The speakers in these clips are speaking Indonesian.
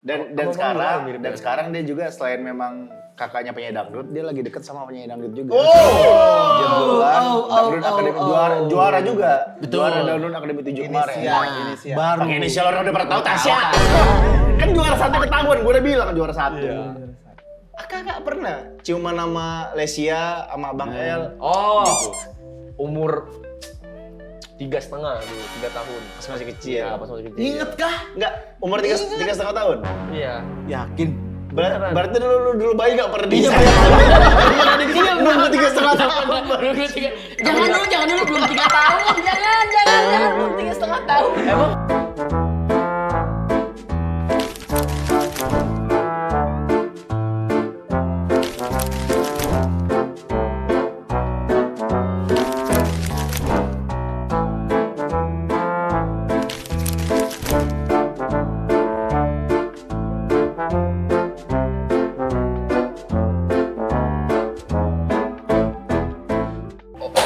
Dan sekarang dia juga selain memang kakaknya penyanyi dangdut, dia lagi deket sama penyanyi dangdut juga. Dangdut Akademi juara juga. Betul. Juara Dangdut Akademi 7 kemarin. Baru. Pakai inisial orang udah pernah tahu Tasya. Kan juara 1 ketahuan, gue udah bilang juara 1. Kakak pernah ciuman nama Lesia sama Bang El. Oh, umur 3,5 dulu, 3 tahun. Masih kecil. Iya, pas masih kecil. Ingat kah? Enggak, umur 3,5 tahun. Iya. Yakin. Berarti dulu bayi gak pernah di nunggu 3,5 tahun. Jangan dulu belum 3 tahun. Jangan belum 3,5 tahun. Emang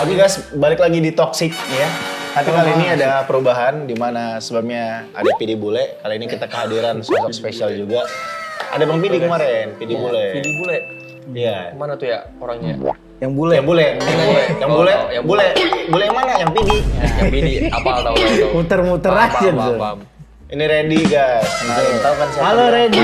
Oke guys, balik lagi di Toxic ya. Tapi kali ini ada perubahan di mana sebelumnya ada Pidi Bule. Kali ini kita kehadiran sosok spesial juga. Ada Bang Pidi kemarin, Pidi Bule. Pidi Bule. Iya. Mana tuh ya orangnya? Yang bule. Yang bule. Bule yang mana? Yang Pidi. Yang Pidi, apal tahu. Muter-muter aja tuh. Paham. Ini Reddy guys. Kenalin, tahu kan siapa? Halo Reddy.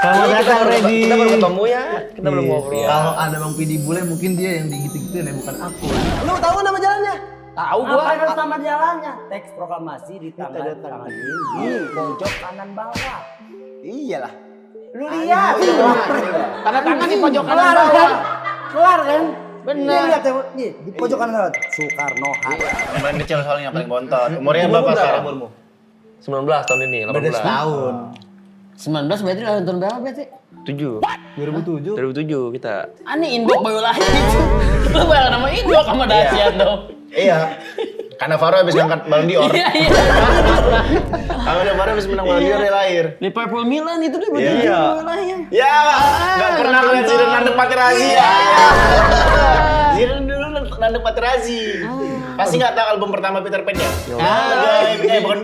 Selamat datang Reddy. Kita baru ketemu ya. Kita belum ngobrol. Kalau ada Bang Pidi Bule mungkin dia yang digitu-gituin ya, bukan aku. Lu tahu nama jalannya? Tahu gua. Apa itu nama jalannya? Teks proklamasi di tangan di pojok kanan bawah. Iyalah. Lu lihat. Tanda tangan di pojok kanan Kelar bawah. kan? Kelar kan? Bener. Iya, lihat ya, nih, di pojok kanan bawah. Soekarno Hatta. Kemarin kecil soalnya paling bontot. Umurnya berapa sekarang umurmu? 19 tahun ini, 18. Beda setahun. 19 berarti lahir tahun berapa berarti? 7. 2007. 2007 kita. Aneh Indok baru lahir itu. Lu bayar nama Indok sama dahsyat dong. Iya. Karena Faro habis ngangkat Ballon d'Or. Iya. Kalau Faro habis menang Ballon d'Or dia lahir. Liverpool Milan itu dia Iya. baru lahir. Ya, nggak pernah ngeliat Zidane nandep Materazzi ya. Zidane dulu nandep Materazzi. Pasti nggak tahu album pertama Peter Pan ya?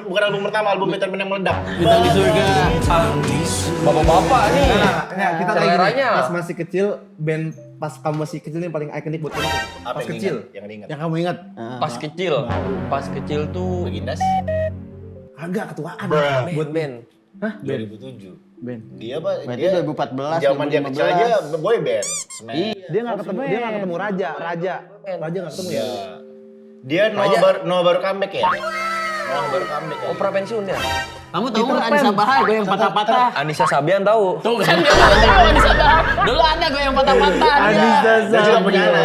Bukan album pertama, album Peter Pan yang meledak. Bintang di surga. Bapak-bapak nih. Nah, kita lagi Seleranya. pas masih kecil, band pas kamu masih kecil nih paling ikonik buat kamu. Apa Pas yang kecil. diingat? Yang diingat. Yang kamu ingat? Pas kecil tuh Begindas Agak ketuaan. buat band. 2007. Band. Dia apa? Berarti Dia 2014, Zaman dia kecil aja boy band. Dia nggak ketemu Raja nggak ketemu ya. Iya. Dia Noah baru comeback ya? Noah baru comeback ya? Oh, pernah pensiun ya? Kamu tahu nggak Anissa Bahar gue yang patah-patah? Anissa Sabian tahu. Tuh kan dia nggak tahu Anissa Bahar. Dulu ada gue yang patah-patah. Anissa Dia juga punya anak.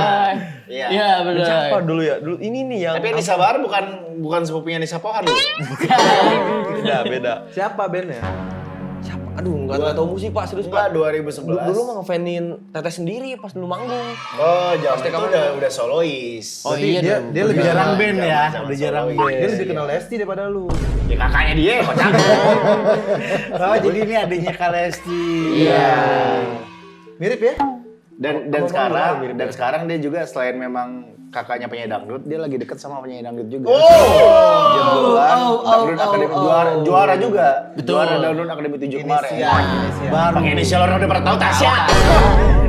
Iya. Iya. Benar. Siapa dulu ya? Dulu ini nih yang Tapi Anissa Bahar bukan sepupunya Anissa Pohan loh. beda. Siapa bandnya? Siapa? Aduh, enggak tahu musik Pak, serius Enggak, Pak. 2011. Dulu mah ngefanin Teteh sendiri pas dulu manggung. Oh, zaman Pasti itu kamu udah solois. Oh iya dia lebih jarang band ya, Zaman udah jarang solois. band. Dia lebih kenal Lesti daripada lu. Ya kakaknya dia, kocak. Oh, jadi ini adiknya Kalesti. Iya. Mirip ya? Dan sekarang dia juga selain memang kakaknya penyanyi dangdut, dia lagi deket sama penyanyi dangdut juga. Dangdut Akademi juara juga. Betul. Juara Dangdut Akademi 7 kemarin. Baru. Pakai inisial orang udah pernah tahu Tasya.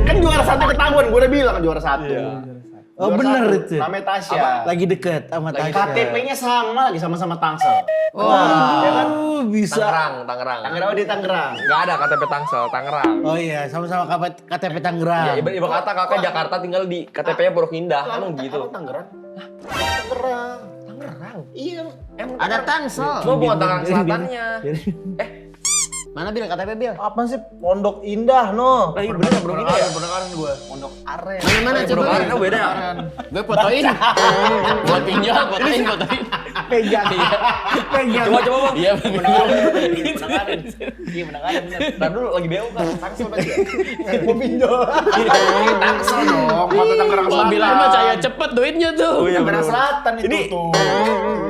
Kan juara 1 ketahuan, gue udah bilang juara 1. Oh bener itu. Namanya Tasya. Lagi deket sama Tasya. KTP-nya sama lagi sama Tangsel. Wah, Ya kan? bisa. Tangerang. Tangerang di Tangerang. Enggak ada KTP Tangsel, Tangerang. Oh iya, sama-sama KTP Tangerang. Ya, ibarat kata kakak Jakarta tinggal di KTP-nya Pondok Indah, emang gitu. Tangerang. Tangerang. Tangerang. Iya. Emang Ada Tangsel. Cuma bukan Tangerang Selatannya. Mana Bil KTP Bil? Apa sih Pondok Indah no? Iya bener Pondok Indah ya? Pendengaran gue. Pondok Aren. Mana coba? Pondok Aren beda ya? Gue fotoin. Buat pinjam, fotoin. Pegang. Pegang. Coba Bang. Iya benar. Pendengaran. Iya pendengaran bener. Ntar dulu lagi BO kan. Tangsel tadi ya? Mau pinjol. Tangsel dong. Kota Tangerang Wah Selatan. bilang mah saya cepet duitnya tuh. Oh iya Tangerang bener. Selatan itu tuh.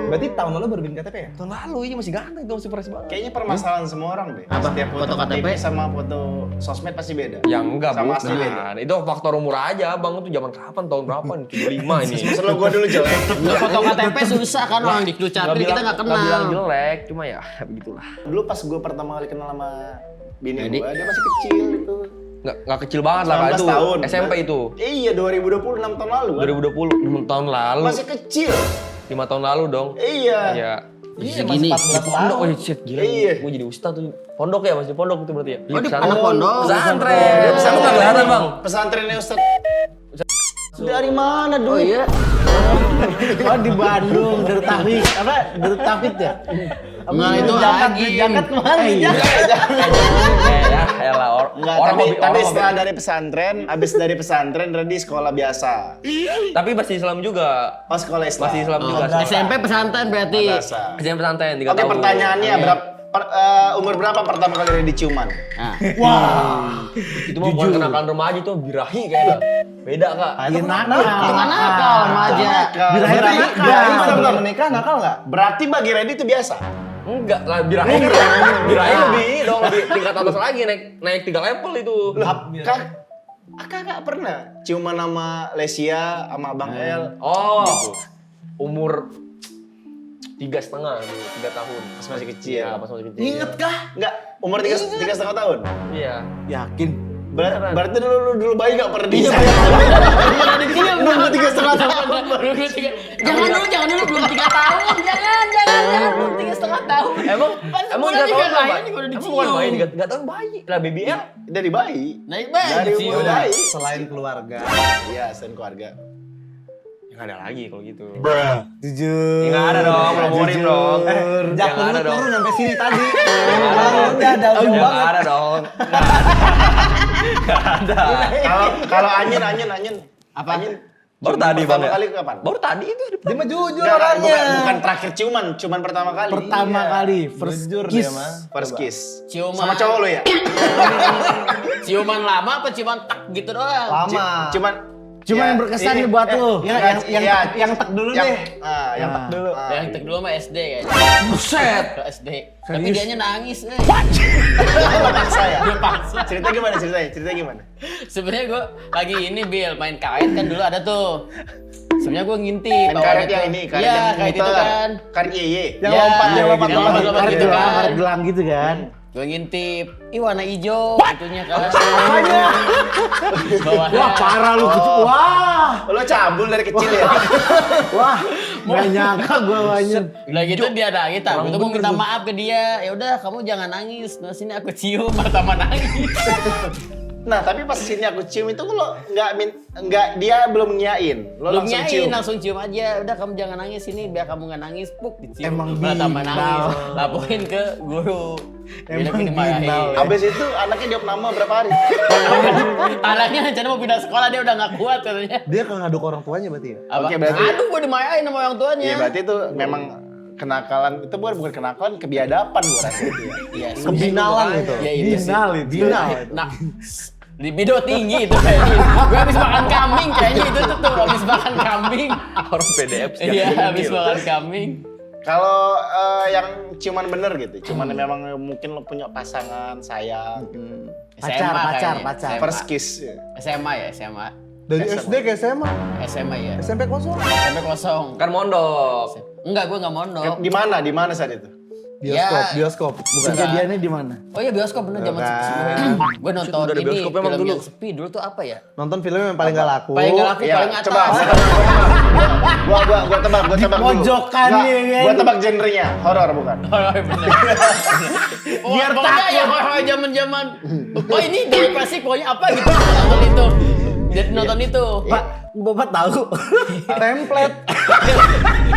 Berarti tahun lalu baru bikin KTP ya? Tahun lalu ini masih ganteng tuh, masih fresh banget. Kayaknya permasalahan semua orang deh. Apa? Setiap foto Foto KTP KTP sama foto sosmed pasti beda. Ya enggak, Sama asli beda. bukan. Itu faktor umur aja, Bang. Itu zaman kapan? Tahun berapa nih? 75 ini. Selalu gua dulu jelek. Nggak foto KTP susah kan orang dikelucatin kita nggak Nggak bilang kenal. jelek, cuma ya begitulah. Dulu pas gua pertama kali kenal sama bini Jadi? gua, dia masih kecil itu. Nggak kecil banget lah, Kak. 19 Itu tahun. SMP itu. Iya, 2020 6 tahun lalu kan. 2020, 6 tahun lalu. Masih kecil. 5 tahun lalu dong. Iya. Iya. Segini. Di pondok, oh shit, gila. Iya. Gue jadi ustad tuh. Pondok ya, masih pondok itu berarti ya? Oh, di anak pondok. Pesantren. Pesantren nggak kelihatan, Bang. Pesantrennya Ustaz. Dari mana dulu? Oh iya. Oh di Bandung, Dertahwid. Apa? Dertahwid ya? Enggak itu lagi. Jakat kemana? Ya lah, Enggak, orang tapi, hobi- tapi orang setelah hobi- dari pesantren, abis dari pesantren Redi sekolah biasa. Tapi masih Islam juga. Oh, sekolah Islam. Masih Islam juga. SMP pesantren berarti. Madrasah. SMP pesantren 3 Oke, tahun. pertanyaannya umur berapa pertama kali Redi ciuman? Nah. Itu mah bukan kenakalan remaja tuh, birahi kayaknya. Beda, Kak. Iya nakal. Itu kan nakal remaja. Birahi Berarti- nakal. Berarti- Sebelum menikah nakal nggak? Berarti bagi Redi itu biasa. Enggak lah, birahi lebih dong, lebih tingkat atas lagi, naik 3 level itu. Kakak pernah ciuman sama Lesia sama Abang El Oh, umur 3,5, 3 tahun. pas masih kecil. Iya, pas masih kecil. Ingat kah? Enggak, umur 3,5 tahun. Iya. Yakin. Berarti dulu bayi gak pernah Iya, disayang. Nunggu 3,5 tahun. Jangan dulu belum 3 tahun. Jangan belum 3,5 tahun. Emang sebulan 3 juga tahun lahir apa? juga udah Emang dicium. bukan bayi, 3 tahun bayi. Lah BBL. Dari bayi. Naik banget Dari sih. umur bayi. Selain keluarga. Iya, selain keluarga. Ya nggak ada lagi kalau gitu. Jujur. Ya nggak ada dong, laporin dong. Jakun Nggak lu ada dong. turun sampai sini tadi. Udah ada ujung Ya nggak banget. ada dong. Nggak ada. Kalau Anyen. Apa? Anyen. Baru ciuman tadi Bang. pertama ya? kali kapan? Baru tadi itu. Dia mah jujur Nggak, orangnya. bukan terakhir ciuman pertama kali. Pertama Iya. kali, first Jujur kiss. dia mah. First kiss. Ciuman. Sama cowok lo ya? Ciuman lama apa ciuman tak gitu doang? Lama. Cuman yang berkesan nih buat lu. Yang tek dulu deh. Yang tek dulu. Yang tek dulu mah SD kayaknya. Buset. Ke SD. Tapi dianya nangis. Lo paksa ya? Dia paksa. Cerita gimana ceritanya gimana? Sebenarnya gue lagi ini Bil main karet kan dulu ada tuh. Sebenarnya gue ngintip. Main karet yang ini, karet Iya, yang karet itu muter. kan. Karet iye. Yang Ya, lompat, yang yang lompat, lompat lompat gitu kan. karet gelang gitu kan. Gue ngintip. Ih warna hijau itunya kan. Bawahnya. Wah parah lu gitu. Wah. Lo cabul dari kecil ya? Wah. Gak nyangka gue banyak. Udah gitu dia nangis, tapi itu mau minta maaf ke dia. Ya udah kamu jangan nangis. Nah sini aku cium pertama nangis. Nah, tapi pas sini aku cium itu lo nggak dia belum nyain. Lo Belum langsung nyain, cium. langsung cium aja. Udah kamu jangan nangis sini biar kamu nggak nangis. Puk dicium. Emang tambah binal. nangis. Laporin ke guru. Emang Dia dimarahin. binal. Abis itu anaknya diop nama berapa hari? Anaknya rencana mau pindah sekolah dia udah nggak kuat katanya. Dia kan ngadu ke orang tuanya berarti ya? Apa? Oke, berarti- Aduh gue dimarahin sama orang tuanya. Iya, berarti itu memang kenakalan itu bukan kenakalan, kebiadaban gua rasa itu ya. Iya, Kebinalan itu. Ya, itu sih. Binal itu. Binal. Nah, libido tinggi itu kayaknya. Gue habis makan kambing kayaknya itu tuh habis makan kambing. Orang PDF sih. Iya, habis makan kambing. Kalau yang ciuman bener gitu, cuman memang mungkin lo punya pasangan, sayang, Pacar. kayaknya. first kiss. SMA ya, SMA. Dari SD ke SMA. SMA ya. SMP kosong. SMP kosong. Kan mondok. Enggak, gue nggak mondok. Di mana saat itu? Bioskop. Bukan kejadiannya di mana? Oh iya bioskop bener zaman Bukan. sepi. Gue nonton Udah ada ini bioskop emang film dulu. yang sepi dulu tuh apa ya? Nonton film yang paling gak laku. Paling gak laku, Iya, paling atas. coba. Gua tebak dulu. Pojokan Nggak, nih, kan? Gua tebak genrenya, horor bukan? Oh bener. Biar pokoknya ya horor zaman-zaman. Oh ini dari klasik pokoknya apa gitu nonton itu. Jadi nonton itu. Pak, Bapak tahu. Template.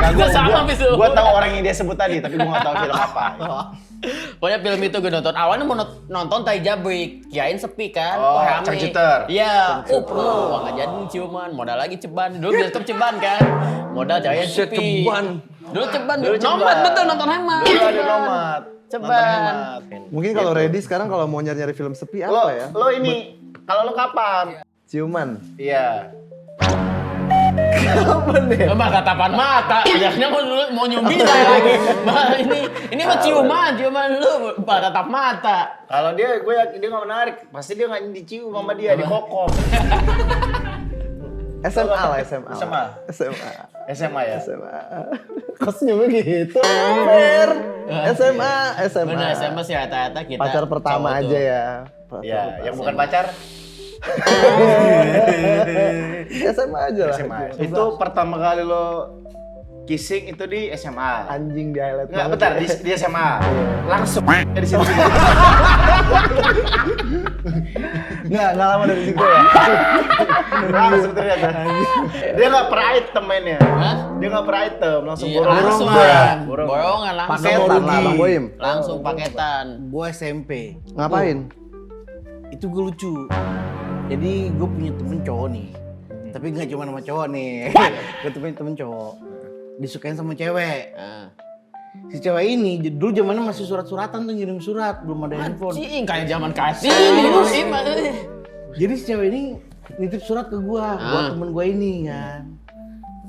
Kita sama habis itu. Gua tahu orang yang dia sebut tadi, tapi gua nggak tahu film apa. Pokoknya film itu gue nonton. Awalnya mau nonton Tai Jabrik, kirain sepi kan. Oh, Wah, rame. Cangcuter. Iya. Wah nggak jadi nih ciuman. Modal lagi ceban. Dulu bioskop ceban kan. Modal cahaya Buset, sepi. ceban. Dulu ceban. Dulu ceban. Nomad betul nonton hemat. Dulu ada nomad. Ceban. Nonton hemat. Mungkin kalau ready sekarang kalau mau nyari film sepi Lo, apa ya? lo ini, kalau lo kapan? Ciuman. Iya. Mah tatapan mata, biasanya mau nyumbin lagi. Bah, ini mah ciuman lu tatap mata. Kalau dia, gue yakin dia nggak menarik. Pasti dia nggak dicium sama dia, dikokok. SMA lah, SMA. SMA ya. Kok senyumnya gitu? Fair. SMA. Bener, SMA sih rata-rata kita. Pacar pertama cowok aja tuh. ya. Ya, yang bukan pacar. SMA aja lah. SMA. Itu pertama kali lo kissing itu di SMA. Anjing di highlight. Enggak, banget bentar, ya. di SMA. Langsung dari situ. Nggak lama dari situ ya. Langsung ternyata. Dia nggak per item mainnya. Hah? Dia nggak per item, langsung Iya, borong. langsung Borong. borongan langsung. Paketan lah, Bang Boim. Langsung paketan. Gue SMP. Ngapain? Itu gue lucu. Jadi gue punya temen cowok nih. Tapi gak cuma sama cowok nih. Gue punya temen cowok. Disukain sama cewek. Nah. Si cewek ini dulu zamannya masih surat-suratan tuh, ngirim surat, belum ada handphone. Cing kayak zaman kasih ini. Jadi si cewek ini nitip surat ke gua, buat temen gua ini kan.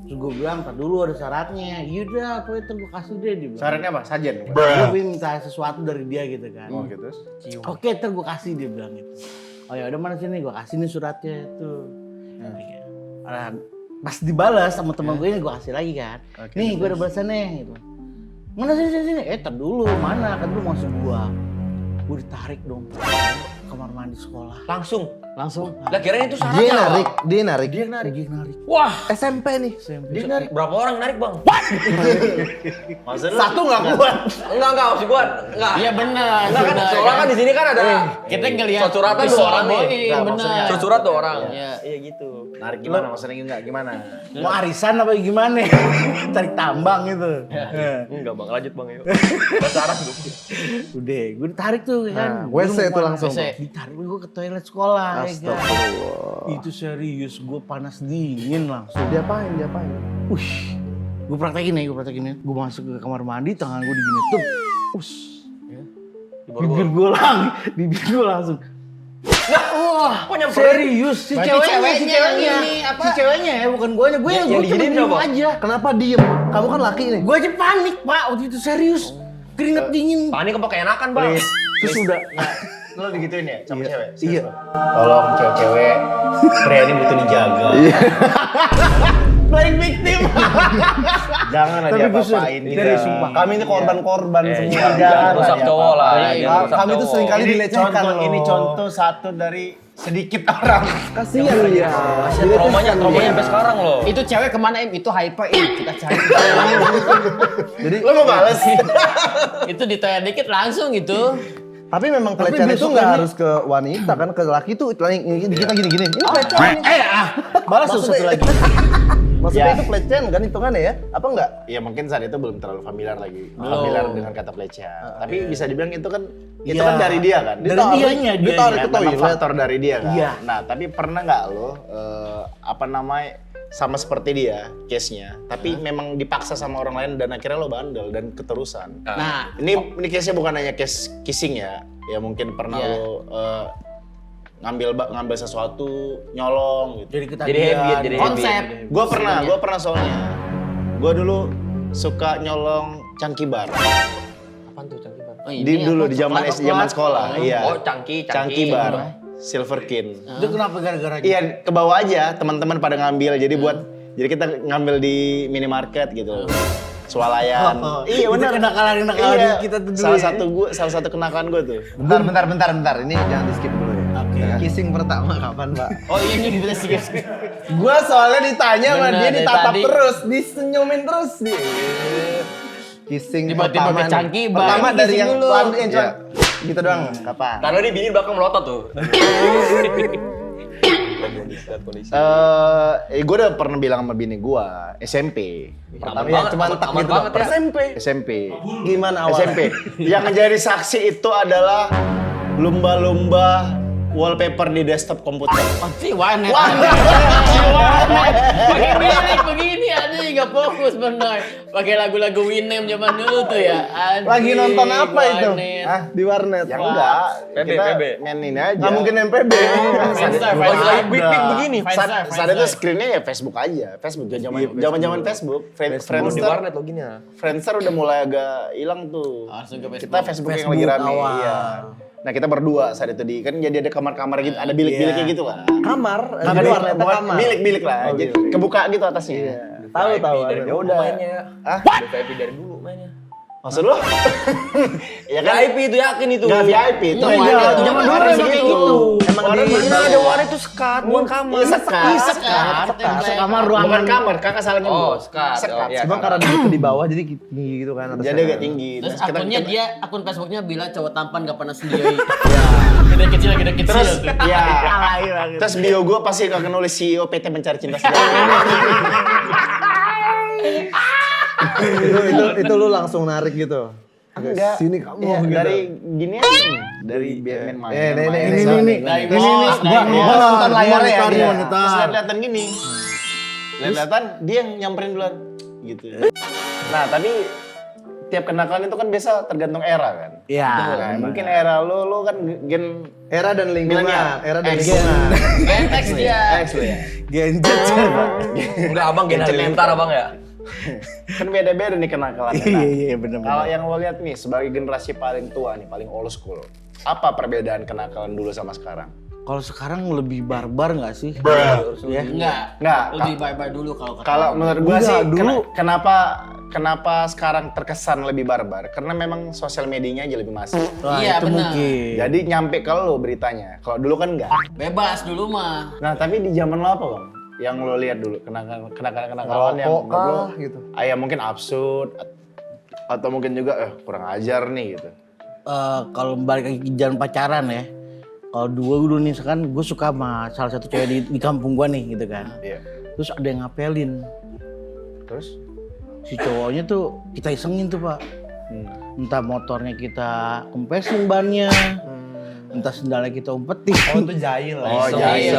Terus gua bilang, "Ntar dulu ada syaratnya." "Yaudah, apa itu gua kasih deh," dia bilang. Syaratnya apa? Sajen. Gua minta sesuatu dari dia gitu kan. Oh gitu. Oke, ntar gua kasih, dia bilang gitu. Oh ya udah, mana sini, gua kasih nih suratnya tuh. Nah, pas dibalas sama temen gue ini, gua kasih lagi kan. Nih, gua ada balasannya gitu. Mana sini. Ntar dulu, mana? Kan lu maksud gua. Gua ditarik dong. Kamar mandi sekolah. Langsung. Langsung. Lah kirain itu Dia syaratnya. narik. Wah, SMP nih. dia narik. Berapa orang narik, Bang? Maksud Satu nggak kuat. Enggak, maksud gua enggak. Iya benar. Enggak kan, soalnya kan di sini kan ada Kita ngelihat surat-suratan di dua suara orang nih. Boim, Enggak, benar. maksudnya. Surat-surat dua orang. Iya. Iya gitu. narik gimana? Maksudnya enggak gimana? Mau arisan apa gimana? Cari tambang gitu. Enggak, Bang. Lanjut, Bang. Yuk. Bahasa Arab dulu. Udah, gue ditarik tuh kan. WC itu langsung. WC. Ditarik gue ke toilet sekolah. Ya kan? Astagfirullah. Itu serius, gue panas dingin langsung. Diapain? Wih, gue praktekin ya. Gue masuk ke kamar mandi, tangan gue digini tuh. Ush. Bibir gue langsung. Wah, Kok nyamperin? serius si Berarti ceweknya yang ini apa? Si ceweknya ya, bukan guanya. Gue Yang gue diginiin cuma siapa? aja. Kenapa diem? Kamu kan laki nih. Gue aja panik, Pak. Waktu itu serius. Keringet dingin. Panik apa keenakan, Bang? Terus udah Lo digituin ya sama cewek? Iya. Tolong cewek-cewek, pria ini butuh dijaga. playing victim. Jangan ada Tapi gue apa-apain serius, kita. sumpah. Kami ini korban-korban semua. Jangan rusak ada cowok lah. apa-apa. jangan Iya, rusak Kami tuh cowok. sering kali Ini dilecehkan contoh, loh. ini contoh satu dari sedikit orang. Kasihan ya. Traumanya sampai sekarang loh. Itu cewek kemana Im? Itu hyper Im. Kita cari. Jadi Lo mau bales? Itu ditanya dikit langsung gitu. tapi memang pelecehan itu nggak harus ke wanita kan, ke laki tuh kita gini. Ini pelecehan. Balas tuh satu lagi. Maksudnya Ya. itu pelecehan kan hitungannya ya? Apa enggak? Ya mungkin saat itu belum terlalu familiar lagi. Familiar dengan kata pelecehan. Tapi bisa dibilang itu kan Iya. dari dia kan. Dari dianya, Dia dia. tarik ke Memang toilet. faktor dari dia kan. Iya. Nah, tapi pernah nggak lo sama seperti dia case-nya, tapi memang dipaksa sama orang lain dan akhirnya lo bandel dan keterusan. Nah, Ini case-nya bukan hanya case kissing ya. Ya mungkin pernah Iya. lo ngambil sesuatu, nyolong gitu. Jadi ketagihan. Jadi habit, jadi konsep. Gue pernah soalnya. Gue dulu suka nyolong cangki bar. Apaan tuh cangki, Bang? Oh, ini Dulu apa? di zaman Coklat. sekolah, iya. Oh, cangki. Cangki bar, Silverkin. Itu kenapa gara-gara Iya, ke bawah aja, teman-teman pada ngambil. Jadi kita ngambil di minimarket gitu. Swalayan. Iya Itu benar. kenakalan Iya. kita tuh dulu Salah satu kenakan gue tuh. Bentar. Ini jangan di skip dulu ya. Oke. Kissing pertama kapan, Pak? Oh iya ini bisa sih. Gua soalnya ditanya sama Bener, dia, dari ditatap tadi. terus, disenyumin terus. Kissing Tiba-tiba pertama ke cangki, nih. Bang. Pertama dari Kissing yang dulu. pelan yang Iya. gitu doang. Kapan? Karena ini bini bakal melotot tuh. Gue udah pernah bilang sama bini gue, SMP. Pertama Aman ya banget, cuma aman- tak aman gitu banget doang. ya. SMP. Gimana awalnya? SMP. Yang menjadi saksi itu adalah lumba-lumba wallpaper di desktop komputer. Oh, si Wanet. Pakai milik begini anjing nggak fokus bener. Pakai lagu-lagu Winem zaman dulu tuh ya. Anjing, Lagi nonton apa itu? Wanet. Di warnet. Ya enggak, kita PB. main ini aja. Nggak mungkin MPB. Friendster, Lagi Friendster. big begini. Saat itu screennya ya Facebook aja, Facebook zaman Facebook. Kalau di warnet loginnya. Friendster udah mulai agak hilang tuh. Langsung ke Facebook. Kita Facebook yang lagi rame. awal. Iya. Nah kita berdua saat itu kan jadi ada kamar-kamar gitu, ada bilik-biliknya gitu lah. Kamar. Kamar Di warnet kamar. bilik-bilik lah, jadi kebuka gitu atasnya. Tahu. Dari Ya dulu udah. mainnya. Hah? VIP dari dulu mainnya. Maksud lu? Ya kan? VIP itu yakin itu. Nggak VIP itu. Iya, zaman dulu Warnet emang kayak gitu. Emang di Mana ada warnet itu sekat, bukan kamar. Iya, sekat. Kamar ruangan. Bukan kamar, kakak salah nyebut. Oh, sekat. Sekat. Oh, iya. Cuma karena dia di bawah jadi tinggi gitu kan atasnya. Jadi agak tinggi. Terus kita- akunnya kita- dia, akun Facebooknya bilang cowok tampan gak pernah sendiri. Gede kecil Terus tuh. ya. Terus bio gue pasti akan nulis CEO PT Mencari Cinta Sejati. itu lu langsung narik gitu. Enggak. Sini kamu Iya, gitu. dari gini aja. Dari main. Gua nonton layarnya ya. Terus lihat-lihatan gini. Lihat-lihatan dia yang nyamperin duluan gitu. Nah, tapi tiap kenakalan itu kan biasa tergantung era kan. Iya. Nah, mungkin era lu kan gen Era dan lingkungan. milenial. Era dan X. lingkungan. Gentex dia. X lu ya. Genjet. Enggak abang gen halilintar abang ya. Kan beda-beda nih kenakalan. Iya benar. Kalau yang lo lihat nih sebagai generasi paling tua nih, paling old school. Apa perbedaan kenakalan dulu sama sekarang? Kalau sekarang lebih barbar nggak sih? Ya. Enggak. Lebih bye-bye dulu kalau kata. Kalau menurut gua Enggak, sih dulu. kenapa sekarang terkesan lebih barbar? Karena memang sosial medianya aja lebih masif. Wah, Iya, itu benar. mungkin. Jadi nyampe ke lo beritanya. Kalau dulu kan enggak. Bebas dulu mah. Nah, tapi di zaman lo apa, Bang? Yang lo lihat dulu kenakalan yang Rokok menurut lo kah gitu. ya mungkin absurd atau mungkin juga kurang ajar nih gitu. Kalau balik lagi ke jalan pacaran ya. Kalau dulu nih kan gue suka sama salah satu cewek di kampung gua nih gitu kan. Iya. Terus ada yang ngapelin. Terus Si cowoknya tuh kita isengin tuh Pak. Entah motornya kita kempesin bannya. Entah sendalnya kita umpetin. Oh itu jahil lah. Oh, Iya, jahil.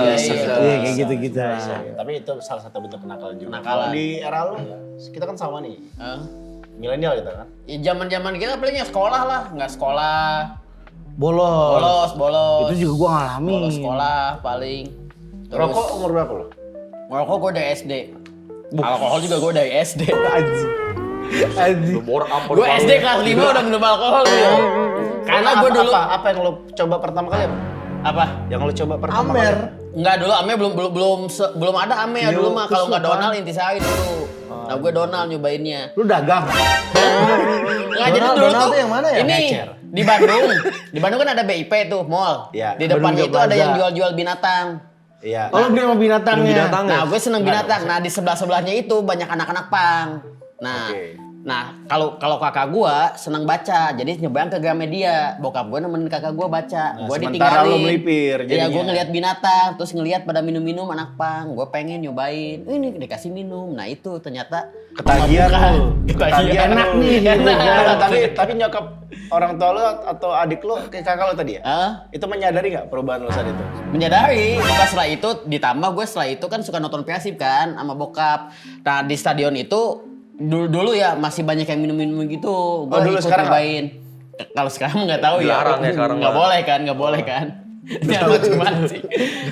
Iya kayak gitu-gitu lah. Tapi itu salah satu bentuk kenakalan juga. Kenakalan. Kalau di era lu, kita kan sama nih. Hah? Milenial kita kan. Ya zaman-zaman kita palingnya sekolah lah, nggak sekolah. Bolos. Bolos. Itu juga gua ngalamin. Bolos sekolah paling. Terus, Rokok umur berapa lo? Rokok gue dari SD. Alkohol juga gue dari SD. Lu borak apa? Gue SD kelas 5 udah minum alkohol ya. Karena gue dulu apa yang lo coba pertama kali apa? apa? Yang lo coba pertama Amer. kali? Enggak dulu Ame belum ada Ame ya dulu mah kalau nggak Donald intisari dulu. Nah gue Donald nyobainnya. Lu dagang. Nggak jadi dulu Donald tuh. tuh yang mana ya? Ini Ngecer. di Bandung. Di Bandung kan ada BIP tuh mall. Iya. Di depannya Bandung itu ada Plaza. yang jual-jual binatang. Iya. Oh, lu beli sama binatangnya. Nah, gue seneng binatang. Nah, di sebelah-sebelahnya itu banyak anak-anak pang. Nah, Oke. kalau kakak gue seneng baca, jadi nyebrang ke Gramedia. Bokap gue nemenin kakak gue baca. Nah, Gue sementara ditinggalin. lo melipir Iya, jadinya. gue ngeliat binatang, terus ngeliat pada minum-minum anak pang. Gue pengen nyobain. Ini dikasih minum. Nah, itu ternyata Ketagihan lo. Ketagihan. Enak nih. Nah, tapi nyokap orang tua lo atau adik lo kayak kakak lo tadi ya? Hah? Itu menyadari nggak perubahan lo saat itu? Menyadari, pas setelah itu ditambah gue setelah itu kan suka nonton Persib kan sama bokap. Nah di stadion itu dulu ya masih banyak yang minum-minum gitu. Gue Oh, dulu, ikut sekarang nyobain. Kalau sekarang nggak tahu ya. Dilarang ya sekarang Nggak mah. boleh kan, nggak boleh kan. Jangan macam-macam sih.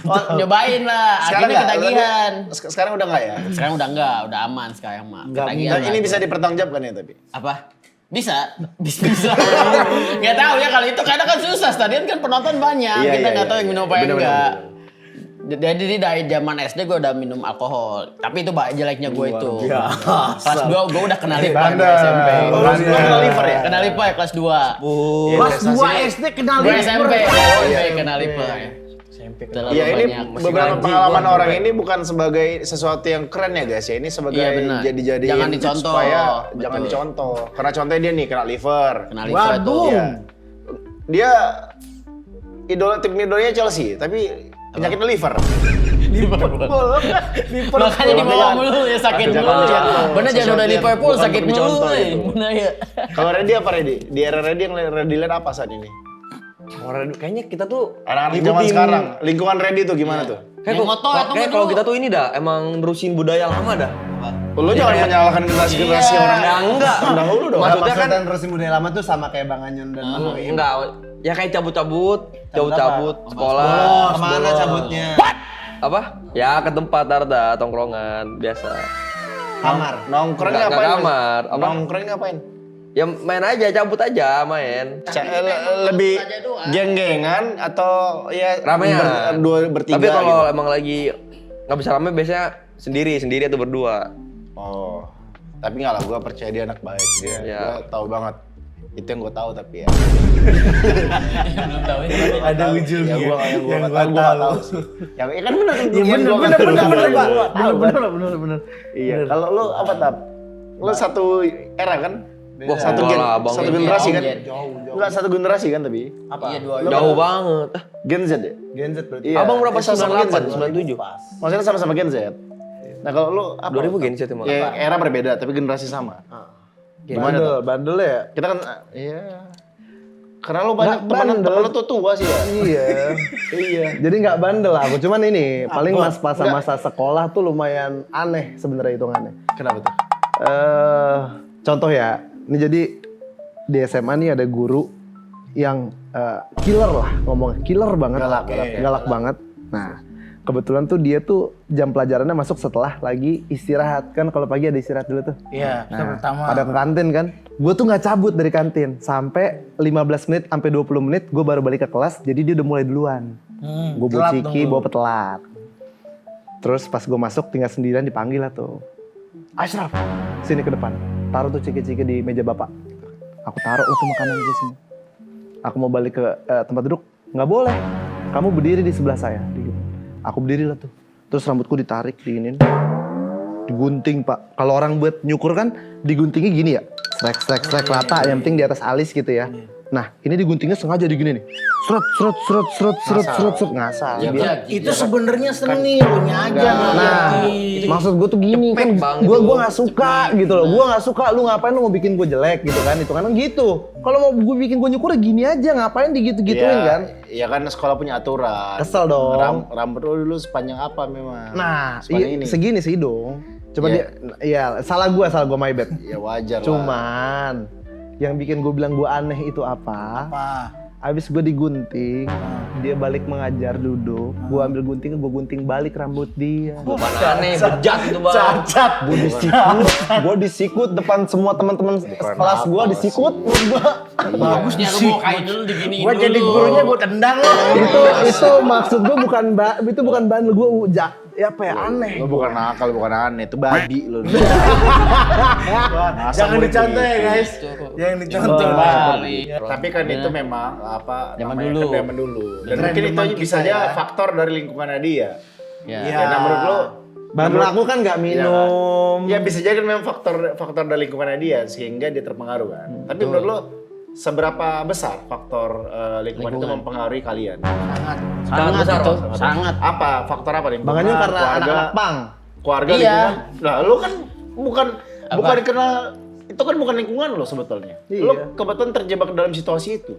Oh, nyobain lah. Sekarang Akhirnya nggak? ketagihan. Sekarang udah nggak ya? Sekarang udah enggak, udah aman sekarang mah. Ketagihan Nah, lah. ini bisa dipertanggungjawabkan ya tapi? Apa? Bisa. Nggak tahu ya kalau itu kadang kan susah. Stadion kan penonton banyak. Iya, Kita iya, nggak tahu iya, yang minum iya. apa yang Bener, enggak. bener, Jadi dari zaman SD gue udah minum alkohol. Tapi itu jeleknya gue itu. Kelas 2 gue udah kena liver gue SMP. Kelas 2 kena liver ya? Kena liver ya kelas 2. Kelas 2 SD kenal Gue liver. SMP. Kena liver. Terlalu Ya ini banyak. beberapa pengalaman orang ini bukan sebagai sesuatu yang keren ya guys ya. Ini sebagai Iya, benar. jadi-jadiin Jangan dicontoh. supaya Betul. jangan dicontoh. Karena contohnya dia nih kena liver. Kena liver itu. Waduh. Iya. Dia tim idolanya Chelsea, tapi penyakitnya liver. Makanya dibawa mulu ya sakit Jangan mulu. dicontoh. Bener jangan udah Liverpool Bukan sakit untuk mulu. dicontoh eh. itu. Bener ya. Kalau Reddy apa Reddy? Di era Reddy yang Reddy lihat apa saat ini? Orang kayaknya kita tuh Anak-anak zaman sekarang, lingkungan ready tuh gimana tuh? Yang motor atau kayak nggak kalau dulu? kita tuh ini dah emang nerusin budaya lama dah. Lo jangan menyalahkan generasi orang Ya, enggak. dahulu dong. Maksudnya kan terusin budaya lama tuh sama kayak Bang Anyon dan enggak. Ya kayak cabut-cabut sekolah. Kemana cabutnya? Apa? Ya ke tempat Darda, tongkrongan biasa. Kamar. Nongkrong Nggak ngapain? kamar. Apa? Nongkrong ngapain? Ya main aja, cabut aja main. Lebih geng-gengan atau ya Ramean. bertiga Tapi kalau gitu? emang lagi nggak bisa rame biasanya sendiri atau berdua. Oh, tapi nggak lah, gue percaya dia anak baik. Dia Ya. gue tahu banget. Itu yang gue tahu tapi ya. Belum tahu ini. Ada ujungnya. Ya gue nggak tahu sih. Ya kan benar. Bener. Iya. Kalau lu apa Tap? Lu satu era kan? Wah, Satu enggak lah, Bang. satu generasi kan? Jauh. Enggak satu generasi kan tapi? Iya, dua. Jauh banget. Gen Z ya? Gen Z berarti. Iya. Abang berapa? Sama-sama Gen Z, 97? Maksudnya sama-sama Gen Z. Nah kalau lu apa? 2000 Gen Z emang. Ya era berbeda tapi generasi sama. Gimana tuh? Bandel ya? Kita kan iya. Karena lu banyak teman lu tuh tua sih ya. Iya. Iya. Jadi nggak bandel aku, cuman ini paling masa sekolah tuh lumayan aneh sebenarnya hitungannya. Kenapa tuh? Contoh ya, ini jadi di SMA nih ada guru yang killer lah ngomongnya, killer banget, galak banget. Nah, kebetulan tuh dia tuh jam pelajarannya masuk setelah lagi istirahat kan, kalau pagi ada istirahat dulu tuh. Iya, kita pertama. Pada ke kantin kan, gue tuh nggak cabut dari kantin sampai 15 menit sampai 20 menit gue baru balik ke kelas, jadi dia udah mulai duluan. Gue bawa ciki, bawa petelat. Terus pas gue masuk tinggal sendirian dipanggil lah tuh. Ashraf, sini ke depan. Taruh tuh ciki-ciki di meja bapak. Aku taruh tuh makanan di sini. Aku mau balik ke tempat duduk, nggak boleh. Kamu berdiri di sebelah saya. Aku berdiri lah tuh. Terus rambutku ditarik, diinin. Digunting pak. Kalau orang buat nyukur kan diguntingnya gini ya. Srek rata, yang penting di atas alis gitu ya. Nah ini diguntingnya sengaja digini nih. Seret. Ngasal. Itu sebenarnya seni, lu aja. Nah, maksud gue tuh gini kan, gue nggak suka gitu loh. Gue nggak suka, lu ngapain lu mau bikin gue jelek gitu kan? Itu kan gitu. Kalau mau gue bikin gue nyukur gini aja, ngapain digitu-gituin kan? Iya kan sekolah punya aturan. Kesel dong. Rambut lu dulu sepanjang apa memang? Nah, Sepanjang ini. segini sih dong. Coba Iya. dia, salah gue my bad. Ya wajar lah. Cuman yang bikin gue bilang gue aneh itu apa? Abis gue digunting, dia balik mengajar duduk, gue ambil gunting, gue gunting balik rambut dia. Bukan aneh, bejat itu bang. Cacat, gue disikut depan semua teman-teman kelas gue disikut. Bagusnya lu mau kain dulu diginiin Gua dulu. jadi gurunya gua tendang lo. itu maksud gue bukan bandel, gue ya apa ya aneh. Lu bukan nakal, bukan aneh, itu babi lu. Jangan dicontoh ya guys. Jangan dicontoh. Bali. Tapi kan itu memang apa Zaman namanya, dulu. kan zaman dulu. Dan Tren mungkin itu zaman bisa kita aja ya. faktor dari lingkungannya dia. Ya. Iya. Ya, nah menurut lu Bandel aku kan nggak minum. ya bisa jadi memang faktor dari lingkungannya dia sehingga dia terpengaruh kan. Tapi menurut lu seberapa besar faktor lingkungan itu mempengaruhi kalian? Sangat besar, itu, Bang. sangat. Apa faktor apa nih? Makanya karena anak-anak pang. Keluarga Iya. lingkungan. Nah, lu kan bukan karena itu kan bukan lingkungan lo sebetulnya. Iya. Lu kebetulan terjebak dalam situasi itu.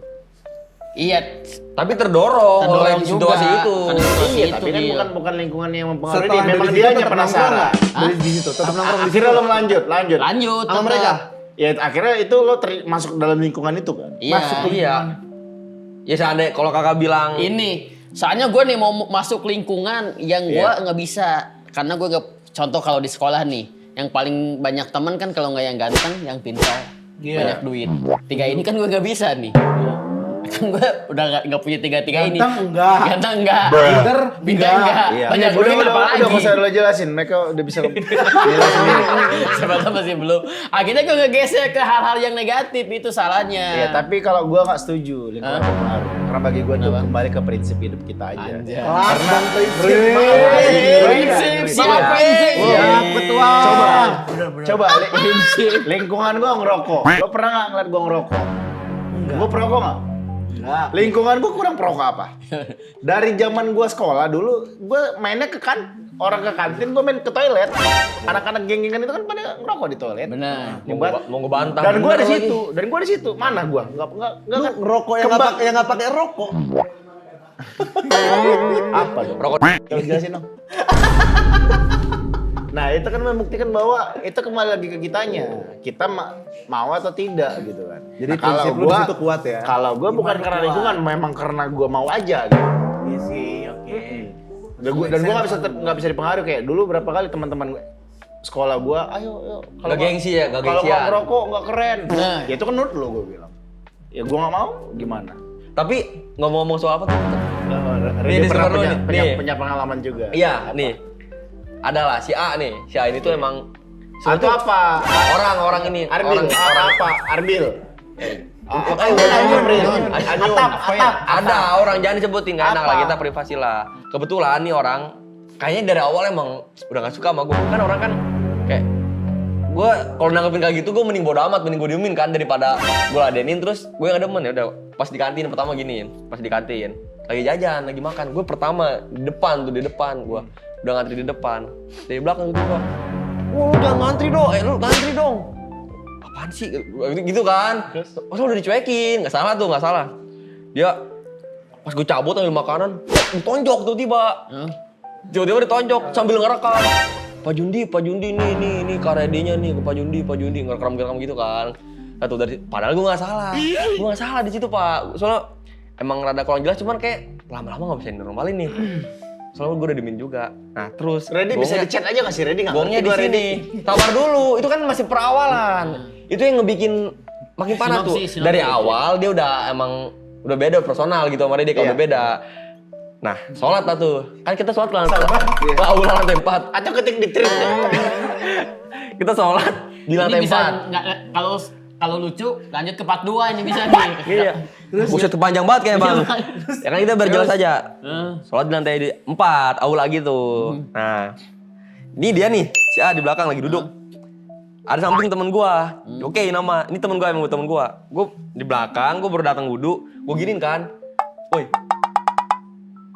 Iya, Tapi terdorong oleh juga. situasi itu. Karena situasi Iya, itu tapi kan dia. bukan lingkungan yang mempengaruhi Setelah dia. Memang dari dia situ hanya tetap penasaran. nongkrong nggak? Dari di situ tetap nongkrong di situ. Akhirnya lo lanjut. Lanjut Sama tetap. mereka. Ya akhirnya itu lo masuk dalam lingkungan itu kan. Iya. Iya. Ya seandainya kalau kakak bilang Ini, soalnya gue nih mau masuk lingkungan yang gue nggak bisa. Karena gue nggak, contoh kalau di sekolah nih, yang paling banyak teman kan kalau nggak yang ganteng, yang pintar, banyak duit. Tiga ini kan gue nggak bisa nih. Kan gue udah nggak punya tiga ini. Ganteng enggak. Ganteng enggak. Pinter enggak. Iya. Banyak duit udah apa nggak usah lagi? lo jelasin. Mereka udah bisa Siapa tahu masih belum. Akhirnya gue ngegeser ke hal-hal yang negatif, itu salahnya. Iya, tapi kalau gua nggak setuju lingkungan berpengaruh. Karena bagi gua tuh kembali ke prinsip hidup kita aja. Kelas bang Prinsip siapa ini? Siap, ketua. Bener-bener. Coba lingkungan gua ngerokok. Lo pernah nggak ngeliat gua ngerokok? Gua perokok nggak? Lingkungan gua kurang perokok apa? Dari zaman gua sekolah dulu, gua mainnya ke orang ke kantin, gue main ke toilet. Anak-anak geng-gengan itu kan pada ngerokok di toilet. Benar. Mau ngebantah. Dan gue bener di lagi. situ, Mana gue? Enggak Ngerokok yang nggak pakai rokok. apa dong? Rokok. Coba jelasin dong. Nah itu kan membuktikan bahwa itu kembali lagi ke kitanya. Kita mau atau tidak gitu kan. Jadi Nah, kalau prinsip lu di situ kuat ya. Kalau gue bukan karena lingkungan, memang karena gue mau aja gitu. Iya sih, oke. Dan gue nggak bisa dipengaruhi kayak dulu berapa kali teman-teman gue sekolah gue, ayo Nggak gengsi ya, nggak kalau gengsian. nggak ngerokok nggak keren. Nah. Ya itu kan menurut lo gue bilang. Ya gue nggak mau, gimana? Tapi ngomong-ngomong soal apa tuh? Ini Discover dulu nih. punya pengalaman juga. Iya, nih. Adalah si A nih. Si A ini tuh emang Atau apa? orang ini. Arbil, orang apa? Arbil. Ada orang jangan disebutin, nggak enak lah, kita privasi lah. Kebetulan nih orang kayaknya dari awal emang udah gak suka sama gue. Kan orang kan kayak gue kalau nanggepin kayak gitu gue mending bodo amat, mending gue diemin kan daripada gue ladenin terus gue gak demen. Ya udah pas di kantin pertama giniin, pas di kantin lagi jajan, lagi makan, gue pertama di depan gue udah ngantri di depan, dari belakang gitu gue, lu jangan ngantri dong, lu ngantri dong. Apaan sih? Gitu kan. Masa udah dicuekin, nggak salah. Dia pas gue cabut ambil makanan, ditonjok tuh tiba-tiba ditonjok sambil ngerekam. Pak Jundi nih karedinya nih ke Pak Jundi ngerekam gitu kan. Nah, tuh padahal gue nggak salah di situ Pak. Soalnya emang rada kurang jelas, cuman kayak lama-lama nggak bisa normalin nih. Soalnya gue udah dimin juga. Nah terus Reddy bisa di-chat aja nggak sih? Reddy nggak gongnya di sini. Tawar dulu, itu kan masih perawalan. Itu yang ngebikin makin panas tuh. Sinopsis. Dari awal dia udah beda personal gitu sama Reddy kalau udah beda. Nah, sholat lah tuh. Kan kita sholat lantai 4. Atau ketik di trip. Kita sholat di Ini lantai 4. bisa nggak kalau lucu lanjut ke part 2 ini bisa nih. Iya. Buset panjang banget kayak Bang. Ya kan kita berjelas aja. Sholat di lantai 4, aula gitu. Nah, ini dia nih, si A di belakang lagi duduk. Ada samping temen gua. Oke, nama. Ini temen gua, emang temen gua. Gua di belakang, gua baru datang wudhu, gua giniin kan. Woi.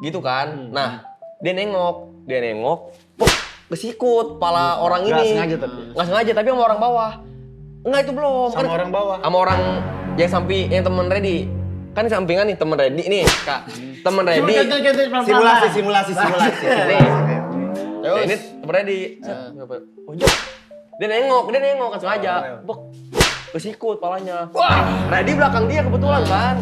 Gitu kan. Nah, dia nengok, pok, kesikut pala orang ini. Nggak sengaja tapi sama orang bawah. Enggak, itu belum. Sama orang bawah. Sama orang yang yang temen Reddy. Kan sampingan nih temen Reddy nih, Kak. Temen Reddy. Simulasi. Nih. Ini temen Reddy. Dia nengok kan sengaja. Bok. Kesikut palanya. Wah, Reddy belakang dia kebetulan kan.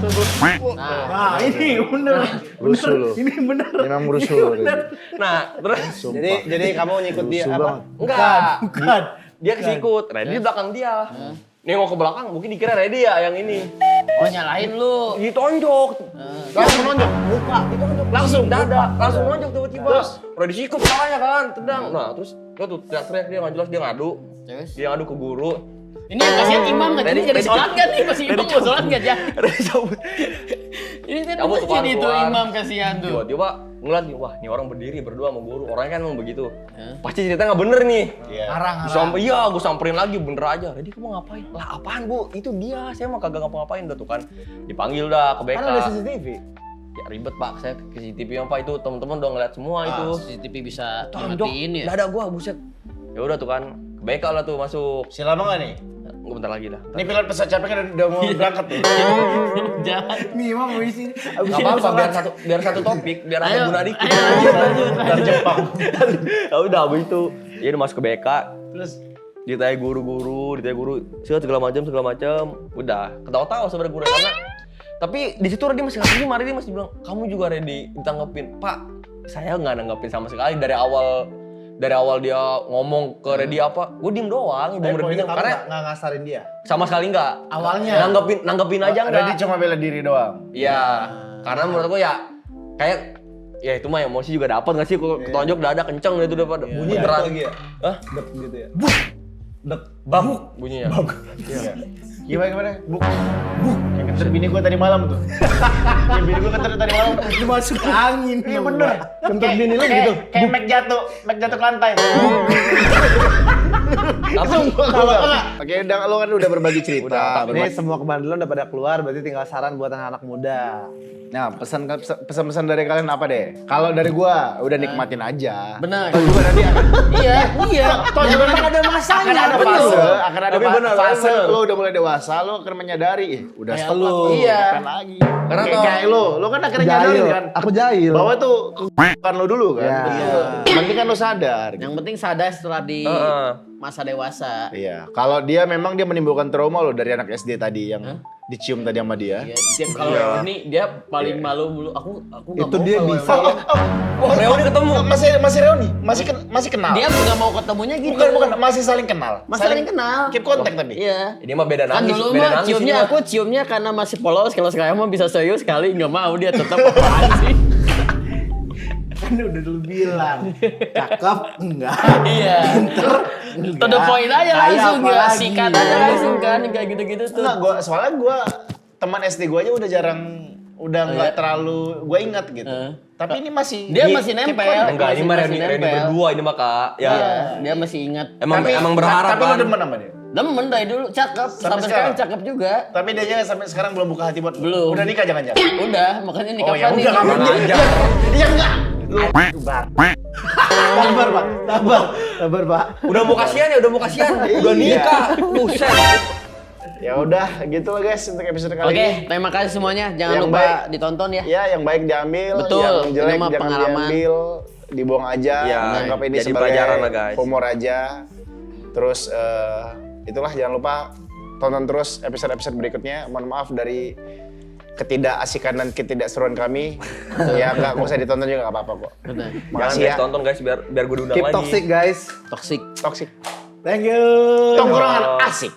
Nah, ini bener. Rusuh lu. Ini bener. Memang rusuh. Nah, terus Jadi kamu ngikut dia apa? Bukan. Dia kesikut, Reddy di belakang dia. Nengok ke belakang, mungkin dikira Reddy ya yang ini. Oh nyalahin lu. Ditonjok. Langsung nonjok. Muka, ditonjok. Langsung dada, langsung nonjok tiba-tiba. Reddy sikut palanya kan, tendang. Nah, terus dia tuh teriak-teriak, dia nggak jelas, dia ngadu. Terus? Dia ngadu ke guru. Ini yang kasihan imam kan, ini jadi sholat kan nih, masih imam mau sholat nggak jadi. Reddy cabut. Ini kan Cabut tuh, jadi tuh keluar. imam kasihan tuh. Tiba-tiba ngeliat nih, wah ini orang berdiri berdua sama guru. Orangnya kan emang begitu. Pasti cerita nggak bener nih. Iya, gue samperin lagi, bener aja. Reddy kamu ngapain? Lah apaan bu? Itu dia, saya mah kagak ngapa-ngapain. Udah tuh kan, dipanggil dah ke BK. Kan ada CCTV. Ya ribet pak, saya ke CCTV apa itu, teman-teman udah ngeliat semua itu. CCTV bisa Tonjok, matiin ya. dada gua, buset. Ya udah tuh kan, ke BK lah tuh masuk. Si lama nggak nih? Gue bentar lagi lah. Ini pilot pesawat capek kan udah mau berangkat nih. Jangan. Nih emang mau isi. Gak apa-apa, biar satu topik, biar ada Ayo, guna dikit. lanjut. Dari Jepang. Ya udah, abis itu dia udah masuk ke BK. Terus Ditanya guru, segala macam. Udah, ketawa-tawa sebenarnya guru karena tapi di situ Reddy masih nggak terima, Reddy masih bilang, "Kamu juga Reddy ditanggepin." Pak, saya nggak nanggepin sama sekali dari awal dia ngomong ke Reddy apa, gue diem doang, ibu Reddy karena nggak ngasarin dia. sama sekali nggak. Awalnya. Nanggepin aja nggak. Reddy cuma bela diri doang. Iya, karena menurut gue ya kayak ya itu mah emosi juga dapat nggak sih, ketonjok dada kenceng itu udah pada bunyi berat. Hah? Dek gitu ya. Babuk bunyinya. Gimana? Buk. Kayak kenter bini gue tadi malam tuh. Kayak bini gue kenter tadi malam. Itu masuk angin. Iya bener. Kentut bini lu gitu. Kayak Mac jatuh ke lantai. Oke, lo kan udah berbagi cerita. Ini semua kebandelan udah pada keluar, berarti tinggal saran buat anak-anak muda. Nah, pesan-pesan dari kalian apa deh? Kalau dari gua udah nikmatin aja. Benar. Toh juga nanti Iya. toh juga nanti ada masanya. akan ada fase, akan ada Tapi benar, fase benar. lo udah mulai dewasa, lo akan menyadari, udah Kayak setelah apa? Iya. bukan lagi. Karena Kayak lo kan akhirnya nyadarin kan. Aku jahil. Bahwa tuh kan lo dulu kan. Ya. Betul. Yang penting kan lo sadar. Yang penting sadar setelah di masa dewasa. Iya, kalau dia memang dia menimbulkan trauma lo dari anak SD tadi yang dicium tadi sama dia. Iya, kalau ini dia paling malu mulu. Aku nggak Itu mau dia kalau bisa. yang- Wah, Reoni ketemu. Masih reuni, masih kenal. Dia nggak mau ketemunya gitu. bukan masih saling kenal. Masih saling kenal. Keep kontak tapi. Iya. Ini mah beda Kan nangis, dulu beda mah nangis ciumnya ini mah. aku ciumnya karena masih polos. Kalau sekarang mah bisa serius sekali nggak mau dia tetap apaan sih. Kan udah dulu bilang. Cakep enggak. Iya. To the point aja Kayak langsung apa ya. lagi? Sikat aja langsung kan kayak gitu-gitu tuh. Enggak, soalnya gua teman SD gua aja udah jarang nggak terlalu gua ingat gitu. Tapi ini masih Dia masih nempel. Enggak, ini mah Masih Reoni nempel. berdua ini mah Kak. Ya. Iya, dia masih ingat. Emang berharap Tapi lo kan. demen sama dia. Demen dari dulu cakep, sampai sekarang cakep juga. Tapi dia sampai sekarang belum buka hati buat lo. Belum. Udah nikah jangan-jangan. Udah, makanya nikah Oh ya nih. udah kamu aja. Iya enggak. Sabar Pak, sabar Pak. Udah mau kasihan ya, udah mau kasihan. Udah nikah. Buset. Ya udah gitu lah guys untuk episode kali Oke, ini. terima kasih semuanya. Jangan Yang lupa baik. ditonton ya. Ya, yang baik diambil, Betul, yang jelek ini mah jangan pengalaman. diambil, dibuang aja, Ya, anggap ini jadi sebagai pelajaran lah, guys. humor aja. Terus itulah jangan lupa tonton terus episode-episode berikutnya. Mohon maaf dari ketidakasikan dan ketidakseruan kami. Ya nggak usah ditonton juga nggak apa-apa kok. Benar. Jangan Makasih guys, ya. tonton guys biar gue diundang Keep lagi. toxic guys. Toxic. Toxic. Thank you. Tongkrongan asik.